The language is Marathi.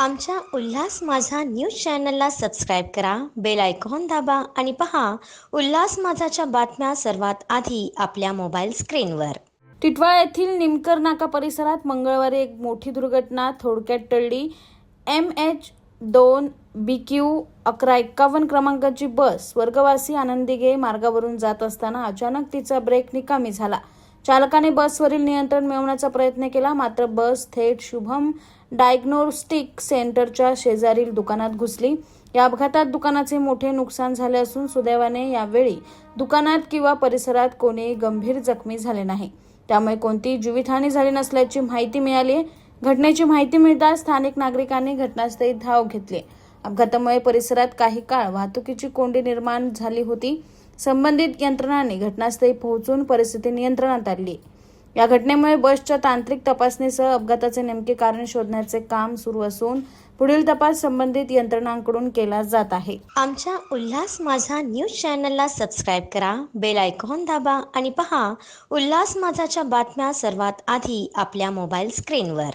आमच्या उल्हास माझा न्यूज चॅनलला सबस्क्राईब करा, बेल आयकॉन दाबा आणि पहा उल्हास माझाच्या बातम्या सर्वात आधी आपल्या मोबाईल स्क्रीनवर. टिटवाळा येथील निमकर नाका परिसरात मंगळवारी एक मोठी दुर्घटना थोडक्यात टळली. MH2 BQ 1151 क्रमांकाची बस स्वर्गवासी आनंदीगे मार्गावरून जात असताना अचानक तिचा ब्रेक निकामी झाला. चालकाने बसवरील नियंत्रण मिळवण्याचा प्रयत्न केला, मात्र बस थेट शुभम डायग्नोस्टिक सेंटरच्या शेजारील दुकानात घुसली. या अपघातात दुकानाचे मोठे नुकसान झाले असून सुदैवाने यावेळी दुकानात किंवा परिसरात कोणी गंभीर जखमी झाले नाही. त्यामुळे कोणतीही जीवितहानी झाली नसल्याची माहिती मिळाली. घटनेची माहिती मिळताच स्थानिक नागरिकांनी घटनास्थळी धाव घेतली. अपघातामुळे परिसरात काही काळ वाहतुकीची कोंडी निर्माण झाली होती. संबंधित यंत्रणांनी घटनास्थळी पोहोचून परिस्थिती नियंत्रणात आणली. या घटनेमुळे बसच्या तांत्रिक तपासणीसह अपघाताचे नेमके कारण शोधण्याचे काम सुरू असून पुढील तपास संबंधित यंत्रणांकडून केला जात आहे. आमच्या उल्हास माझा न्यूज चॅनलला सबस्क्राईब करा, बेल आयकॉन दाबा आणि पहा उल्हास माझाच्या बातम्या सर्वात आधी आपल्या मोबाईल स्क्रीनवर.